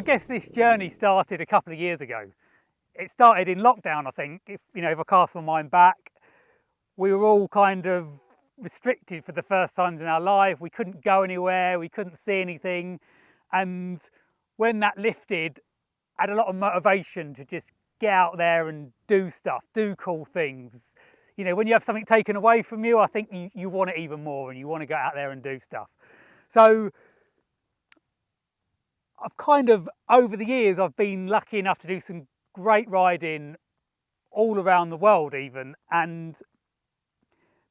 guess this journey started a couple of years ago. It started in lockdown, I think. If I cast my mind back, we were all kind of restricted for the first times in our life. We couldn't go anywhere, we couldn't see anything. And when that lifted, I had a lot of motivation to just get out there and do stuff, do cool things. When you have something taken away from you, I think you want it even more and you want to go out there and do stuff. So I've kind of, over the years, I've been lucky enough to do some great riding all around the world even. And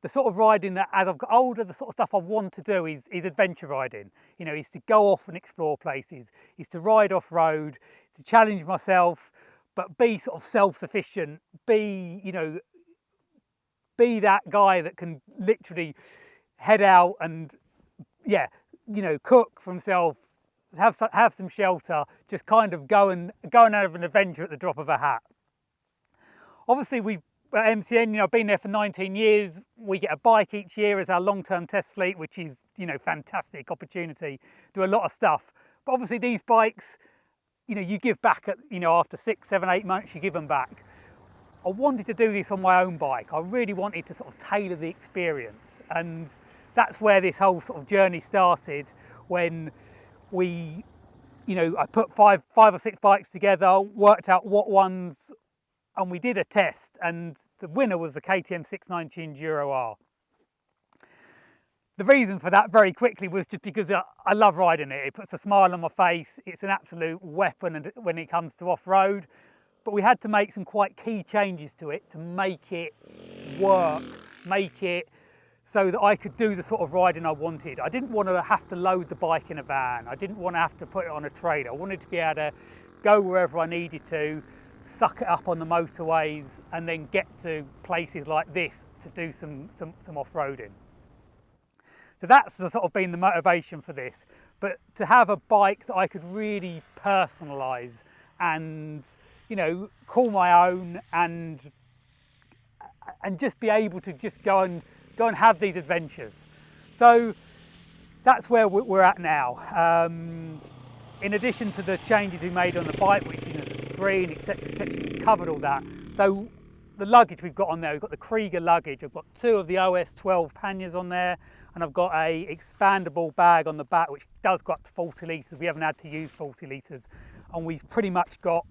the sort of riding that, as I've got older, the sort of stuff I want to do is adventure riding. Is to go off and explore places, is to ride off-road, to challenge myself, but be sort of self-sufficient, be that guy that can literally head out and, cook for himself, have some shelter, just kind of go and have an adventure at the drop of a hat. Obviously, at MCN, I've been there for 19 years. We get a bike each year as our long-term test fleet, which is, fantastic opportunity. Do a lot of stuff. But obviously these bikes, you give back after 6, 7, 8 months, you give them back. I wanted to do this on my own bike. I really wanted to sort of tailor the experience. And that's where this whole sort of journey started, when I put five or six bikes together, worked out what ones, and we did a test, and the winner was the KTM 690 Enduro R. The reason for that very quickly was just because I love riding it. It puts a smile on my face. It's an absolute weapon when it comes to off-road. But we had to make some quite key changes to it to make it work, make it so that I could do the sort of riding I wanted. I didn't want to have to load the bike in a van. I didn't want to have to put it on a trailer. I wanted to be able to go wherever I needed to, suck it up on the motorways, and then get to places like this to do some off-roading. So that's sort of been the motivation for this. But to have a bike that I could really personalise and, call my own, and just be able to just go and have these adventures. So that's where we're at now. In addition to the changes we made on the bike, which, the screen, etc., we covered all that. So the luggage we've got on there, we've got the Krieger luggage. I've got 2 of the OS 12 panniers on there, and I've got a expandable bag on the back, which does go up to 40 litres. We haven't had to use 40 litres, and we've pretty much got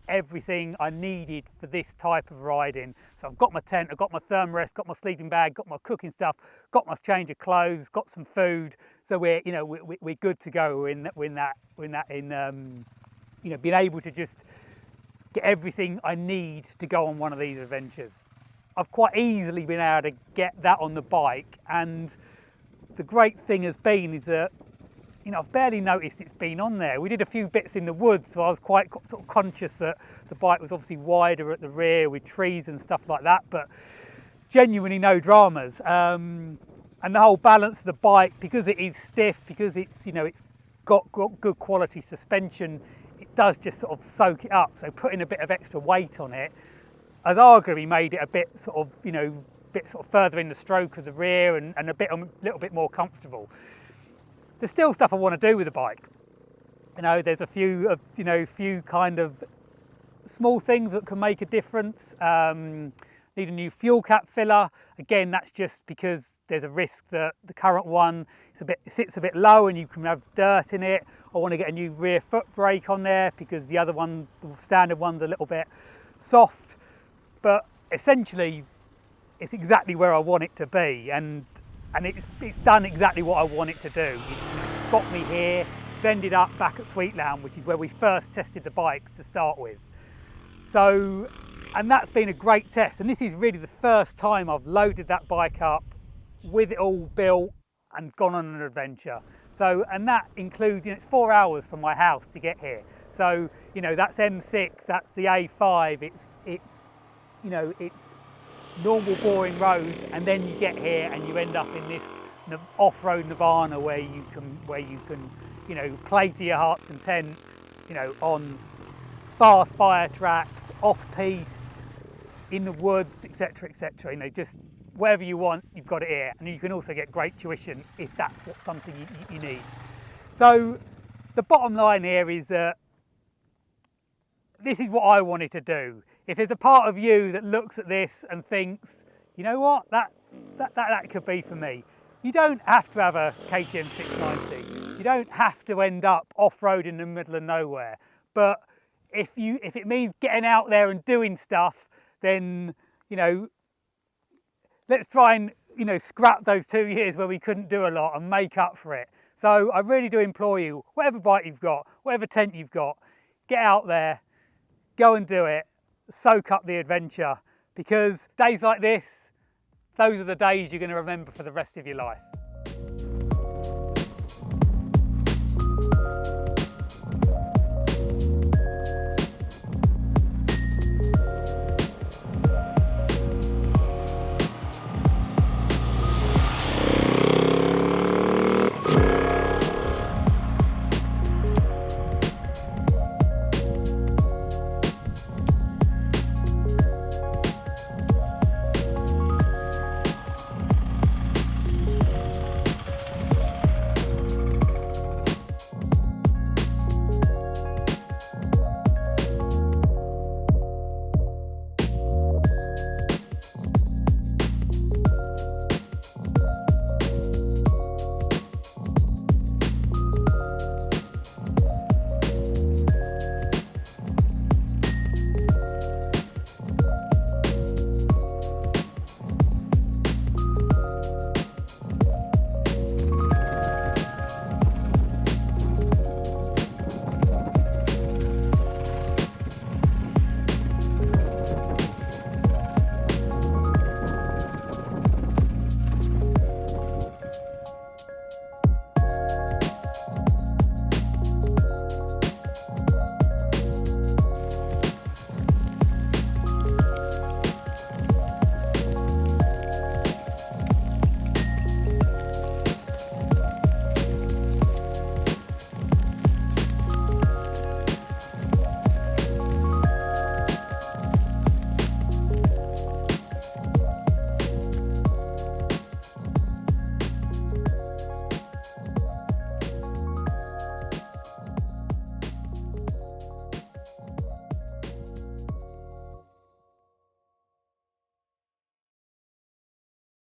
everything I needed for this type of riding. So I've got my tent, I've got my thermarest, got my sleeping bag, got my cooking stuff, got my change of clothes, got some food. So we're good to go. Being able to just get everything I need to go on one of these adventures. I've quite easily been able to get that on the bike, and the great thing has been is that I've barely noticed it's been on there. We did a few bits in the woods, so I was quite sort of conscious that the bike was obviously wider at the rear with trees and stuff like that, but genuinely no dramas. And the whole balance of the bike, because it is stiff, because it's it's got good quality suspension, it does just sort of soak it up. So putting a bit of extra weight on it has arguably made it a bit sort of further in the stroke of the rear and a little bit more comfortable. There's still stuff I want to do with the bike. There's a few kind of small things that can make a difference. Need a new fuel cap filler. Again, that's just because there's a risk that the current one sits a bit low and you can have dirt in it. I want to get a new rear foot brake on there because the other one, the standard one's a little bit soft. But essentially, it's exactly where I want it to be, and it's done exactly what I want it to do. It's got me here, ended up back at Sweetland, which is where we first tested the bikes to start with. So, and that's been a great test. And this is really the first time I've loaded that bike up with it all built and gone on an adventure. So, and that includes, it's 4 hours from my house to get here. So, that's M6, that's the A5, it's normal boring roads, and then you get here and you end up in this off-road nirvana where you can play to your heart's content, on fast fire tracks, off-piste, in the woods, etc., etc. Just whatever you want, you've got it here, and you can also get great tuition if that's something you need. So the bottom line here is that this is what I wanted to do. If there's a part of you that looks at this and thinks, you know what, that could be for me. You don't have to have a KTM 690. You don't have to end up off-road in the middle of nowhere. But if it means getting out there and doing stuff, then, you know, let's try and, you know, scrap those 2 years where we couldn't do a lot and make up for it. So I really do implore you, whatever bike you've got, whatever tent you've got, get out there, go and do it, soak up the adventure, because days like this, those are the days you're going to remember for the rest of your life.